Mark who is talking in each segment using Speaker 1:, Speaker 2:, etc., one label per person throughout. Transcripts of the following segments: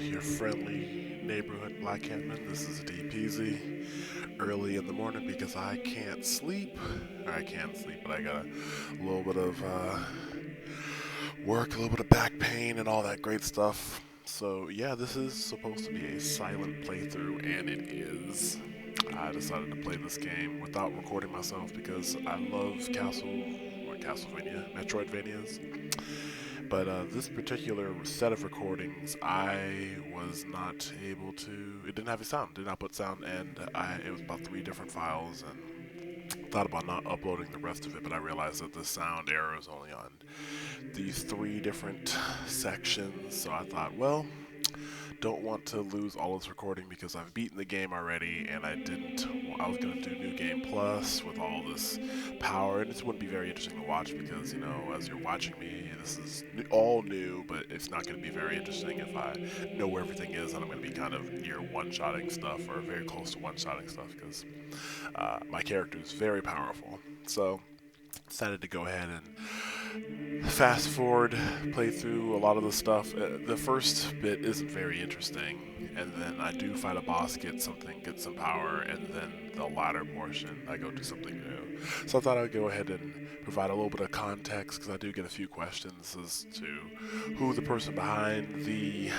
Speaker 1: your friendly neighborhood black campman. This is DPZ. Early in the morning because I can't sleep. Or I can sleep, but I got a little bit of work, a little bit of back pain, and all that great stuff. So, yeah, this is supposed to be a silent playthrough, and it is. I decided to play this game without recording myself because I love Castlevania, Metroidvanias. But this particular set of recordings, I was not able to. It didn't have a sound. Did not put sound, and it was about three different files, and thought about not uploading the rest of it. But I realized that the sound error is only on these three different sections. So I thought, well, don't want to lose all this recording because I've beaten the game already, and I didn't. I was gonna do New Game Plus with all this power, and it wouldn't be very interesting to watch because as you're watching me, this is all new, but it's not gonna be very interesting if I know where everything is, and I'm gonna be kind of near one-shotting stuff or very close to one-shotting stuff because my character is very powerful. So decided to go ahead and fast forward, play through a lot of the stuff. The first bit isn't very interesting, and then I do fight a boss, get some power, and then the latter portion, I go do something new. So I thought I'd go ahead and provide a little bit of context because I do get a few questions as to who the person behind the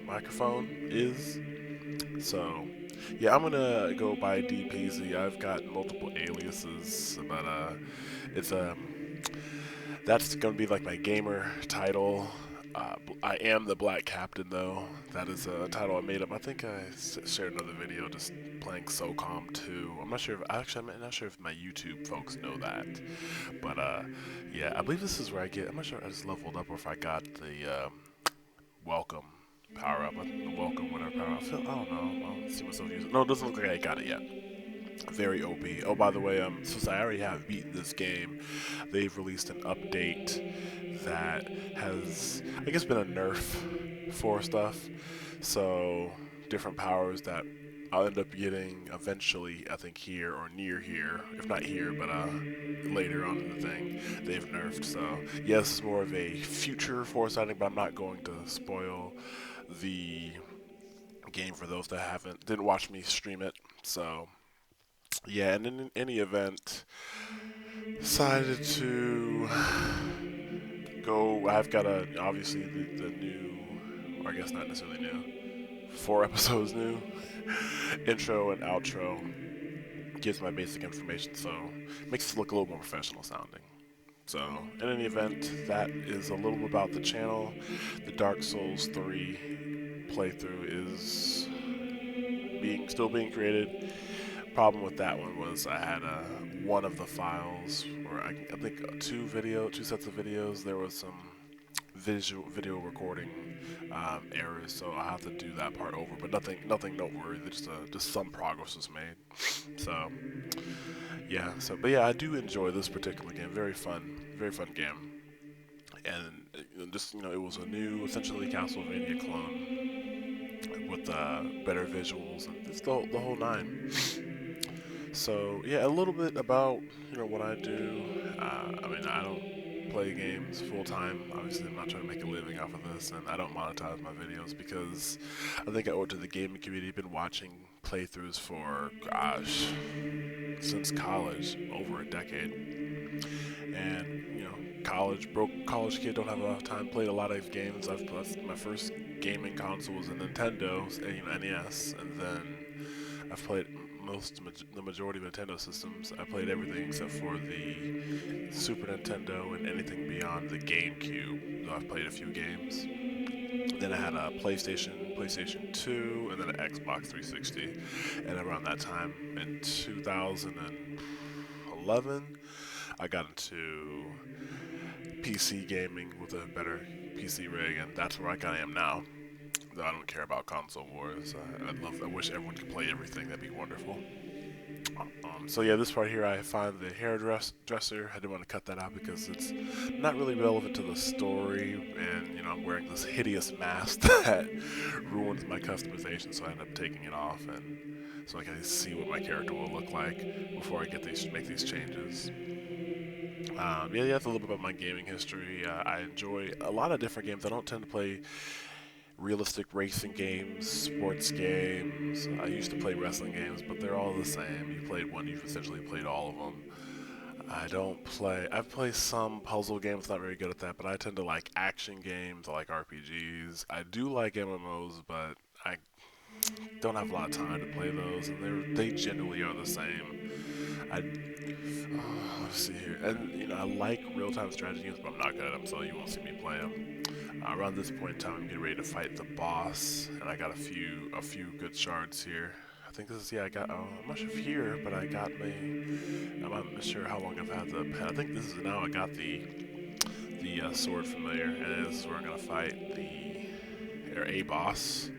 Speaker 1: microphone is. So, yeah, I'm gonna go by DPZ. I've got multiple aliases, but it's that's gonna be like my gamer title. I am the Black Captain, though. That is a title I made up. I think I shared another video just playing SOCOM 2. I'm not sure if actually I'm not sure if my YouTube folks know that, but yeah, I believe this is where I get. I'm not sure if I just leveled up or if I got the welcome power up. The welcome whatever power up. I don't know. I don't see myself using. No, it doesn't look like I got it yet. Very OP. Oh, by the way, since I already have beaten this game, they've released an update that has, I guess, been a nerf for stuff. So different powers that I'll end up getting eventually, I think here or near here, if not here, but later on in the thing, they've nerfed. So yeah, this is more of a future foresighting, but I'm not going to spoil the game for those that didn't watch me stream it. So yeah, and in any event, decided to go. I've got obviously the new, or I guess not necessarily new, 4 episodes new intro and outro gives my basic information, so makes it look a little more professional sounding. So, in any event, that is a little about the channel. The Dark Souls 3 playthrough is still being created. Problem with that one was I had one of the files, or I think two sets of videos. There was some video recording errors, so I have to do that part over. But nothing noteworthy. Just some progress was made. So yeah, but yeah, I do enjoy this particular game. Very fun game. And just it was a new, essentially Castlevania clone with better visuals and it's the whole nine. So yeah, a little bit about what I do. I mean, I don't play games full time. Obviously, I'm not trying to make a living off of this, and I don't monetize my videos because I think I owe it to the gaming community. I've been watching playthroughs for gosh since college, over a decade, and broke college kid, don't have a lot of time. Played a lot of games. My first gaming console was a Nintendo, NES, and then I've played the majority of Nintendo systems. I played everything except for the Super Nintendo and anything beyond the GameCube. So I've played a few games. Then I had a PlayStation 2, and then an Xbox 360. And around that time, in 2011, I got into PC gaming with a better PC rig, and that's where I kind of am now. Though I don't care about console wars. I wish everyone could play everything. That'd be wonderful. So yeah, this part here, I find the hairdresser. I didn't want to cut that out because it's not really relevant to the story, and I'm wearing this hideous mask that ruins my customization. So I end up taking it off, and so I can see what my character will look like before I make these changes. Yeah, that's a little bit about my gaming history. I enjoy a lot of different games. I don't tend to play realistic racing games, sports games. I used to play wrestling games, but they're all the same. You played one, you've essentially played all of them. I don't play. I play some puzzle games. Not very good at that, but I tend to like action games. I like RPGs. I do like MMOs, but I don't have a lot of time to play those, and they generally are the same. I let's see here, and I like real time strategy games, but I'm not good at them, so you won't see me play them. Around this point in time, I'm getting ready to fight the boss, and I got a few good shards here. I think this is yeah. I got. I'm not sure if here, but I got me. I'm not sure how long I've had the pen. I think this is now. I got the sword familiar, and this is where I'm gonna fight the or a boss.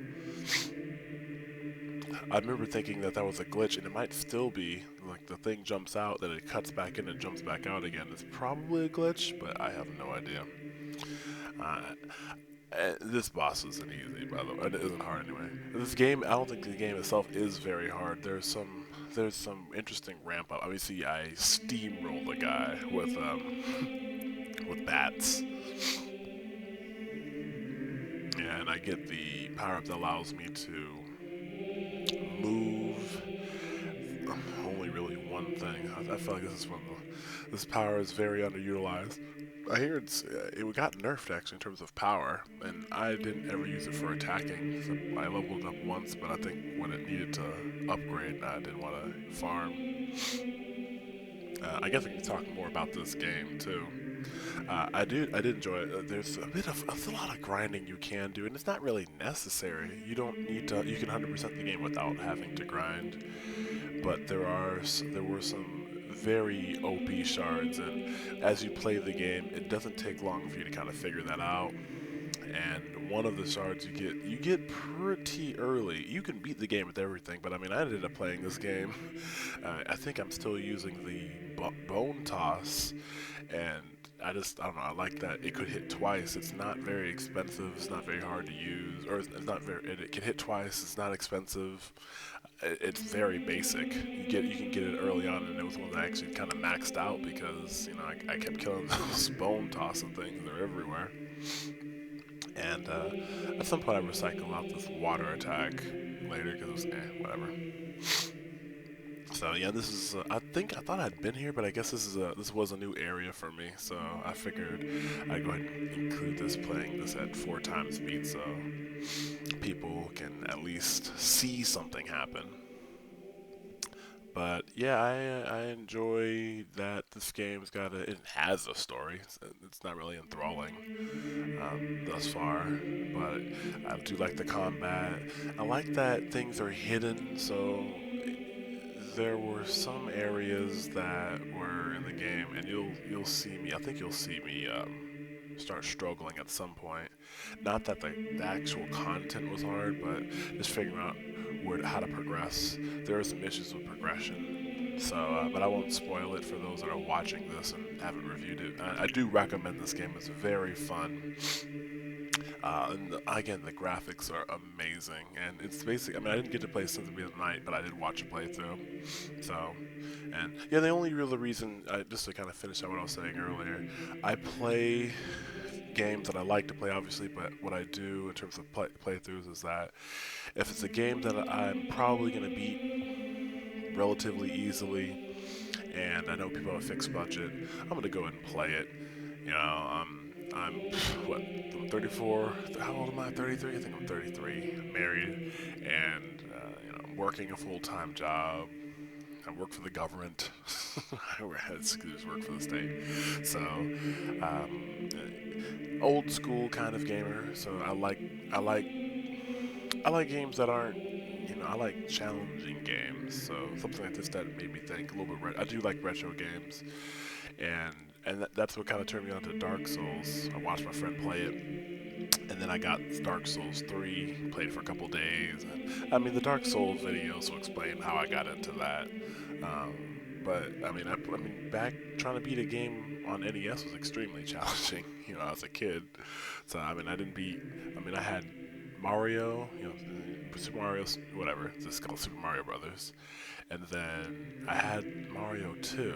Speaker 1: I remember thinking that that was a glitch, and it might still be. Like the thing jumps out, then it cuts back in and jumps back out again. It's probably a glitch, but I have no idea. Uh, this boss isn't easy, by the way. It isn't hard anyway. This game, I don't think the game itself is very hard. There's some interesting ramp up. I mean, see, I steamroll the guy with bats. Yeah, and I get the power up that allows me to move. Only really one thing. I feel like this power is very underutilized. I hear it got nerfed actually in terms of power, and I didn't ever use it for attacking. So I leveled up once, but I think when it needed to upgrade, I didn't want to farm. I guess we can talk more about this game too. I did enjoy it. There's a lot of grinding you can do, and it's not really necessary. You don't need to. You can 100% the game without having to grind. But there were some very OP shards, and as you play the game, it doesn't take long for you to kind of figure that out. And one of the shards you get pretty early. You can beat the game with everything, but I mean, I ended up playing this game. I think I'm still using the bone toss, and I don't know. I like that it could hit twice. It's not very expensive. It's not very hard to use, or it's not very. It can hit twice. It's not expensive. It's very basic. You can get it early on, and it was one that I actually kind of maxed out because I kept killing those bone tossing things. They're everywhere. And at some point, I recycle out this water attack later because it was whatever. So yeah, this is. I thought I'd been here, but I guess this was a new area for me. So I figured I'd go ahead and include this playing this at 4 times speed, so people can at least see something happen. But yeah, I enjoy that this game's it has a story. It's not really enthralling thus far, but I do like the combat. I like that things are hidden, so there were some areas that were in the game, and you'll see me. I think you'll see me start struggling at some point. Not that the actual content was hard, but just figuring out how to progress. There are some issues with progression. So, but I won't spoil it for those that are watching this and haven't reviewed it. I do recommend this game. It's very fun. Again, the graphics are amazing, and it's basically. I mean, I didn't get to play Symphony of the Night, but I did watch a playthrough. So, and yeah, the only real reason, just to kind of finish up what I was saying earlier, I play games that I like to play, obviously, but what I do in terms of playthroughs is that if it's a game that I'm probably going to beat relatively easily, and I know people have a fixed budget, I'm going to go ahead and play it. I'm what, I'm 34. How old am I? 33. I think I'm 33. I'm married, and I'm working a full-time job. I work for the government. I excuse work for the state. So, old school kind of gamer. So I like I like games that aren't. I like challenging games. So something like this that made me think a little bit. I do like retro games, and that's what kind of turned me on to Dark Souls. I watched my friend play it, and then I got Dark Souls 3, played for a couple days, and I mean the Dark Souls videos will explain how I got into that. But I mean, back trying to beat a game on NES was extremely challenging. As a kid. So I mean, I didn't beat. I mean, I had Mario, Super Mario, whatever. It's called Super Mario Brothers, and then I had Mario 2,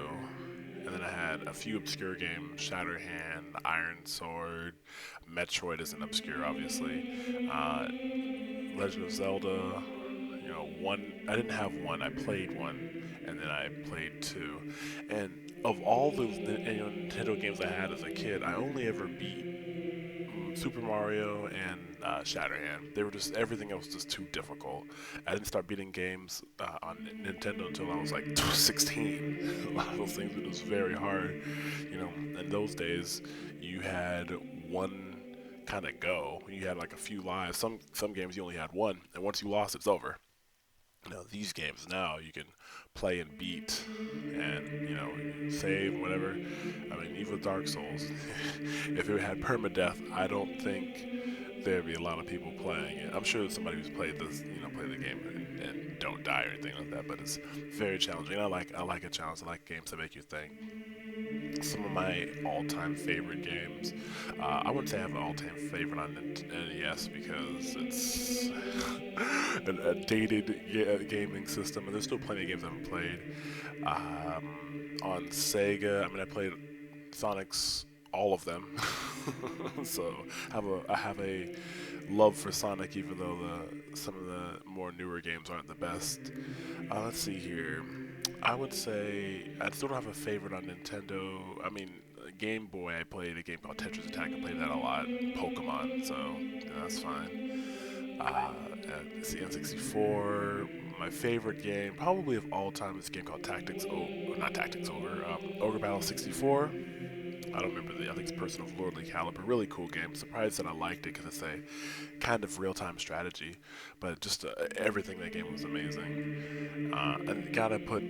Speaker 1: and and then I had a few obscure games: Shatterhand, Iron Sword, Metroid isn't obscure, obviously. Uh, Legend of Zelda. You know, one. I didn't have one. I played one, and then I played two. And of all those Nintendo games I had as a kid, I only ever beat Super Mario and Shatterhand. They were just everything else just too difficult. I didn't start beating games on Nintendo until I was like 16. A lot of those things were just very hard. You know, in those days, you had one kind of go. You had like a few lives. Some games you only had one, and once you lost, it's over. You know, these games now you can play and beat, and save whatever. I mean, even with Dark Souls, if it had permadeath, I don't think there'd be a lot of people playing it. I'm sure somebody who's played this, play the game and don't die or anything like that, but it's very challenging. I like a challenge. I like games that make you think. Some of my all-time favorite games. I wouldn't say I have an all-time favorite on NES because it's a dated gaming system, and there's still plenty of games I haven't played. On Sega, I mean, I played Sonic's all of them, so I have a love for Sonic, even though some of the more newer games aren't the best. Let's see here. I would say I still don't have a favorite on Nintendo. I mean, Game Boy, I played a game called Tetris Attack. I played that a lot. Pokemon, so that's fine. It's the N64. My favorite game, probably of all time, is a game called not Tactics Ogre, Ogre Battle 64. I don't remember I think it's Person of Lordly Caliber. Really cool game. Surprised that I liked it because it's a kind of real-time strategy, but just everything in that game was amazing. And gotta put,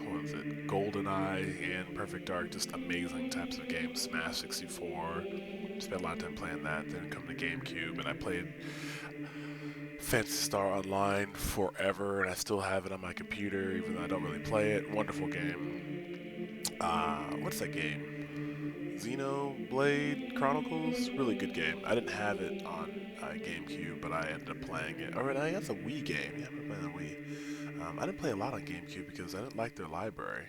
Speaker 1: what was it, GoldenEye and Perfect Dark, just amazing types of games. Smash 64, spent a lot of time playing that. Then come to GameCube, and I played Phantasy Star Online forever, and I still have it on my computer, even though I don't really play it. Wonderful game. What's that game? Xenoblade Chronicles, really good game. I didn't have it on GameCube, but I ended up playing it. Or I guess a Wii game. Yeah, I remember playing the Wii. I didn't play a lot on GameCube because I didn't like their library.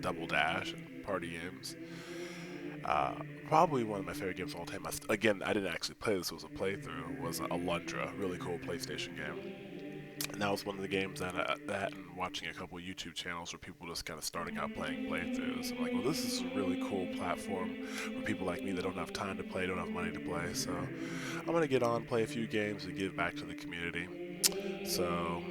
Speaker 1: Double Dash and party games. Uh, Probably one of my favorite games of all time. Again, I didn't actually play this; it was a playthrough. Was Alundra, really cool PlayStation game. And that was one of the games that and watching a couple YouTube channels where people just kind of starting out playing playthroughs. I'm like, well, this is a really cool platform for people like me that don't have time to play, don't have money to play. So I'm gonna get on, play a few games, and give back to the community. So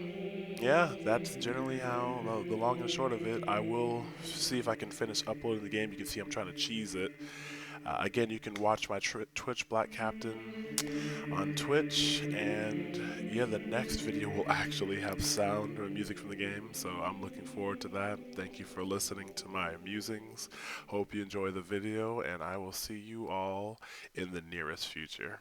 Speaker 1: yeah, that's generally how the long and short of it. I will see if I can finish uploading the game. You can see I'm trying to cheese it. Again, you can watch my Twitch Black Captain on Twitch, and yeah, the next video will actually have sound or music from the game, so I'm looking forward to that. Thank you for listening to my musings. Hope you enjoy the video, and I will see you all in the nearest future.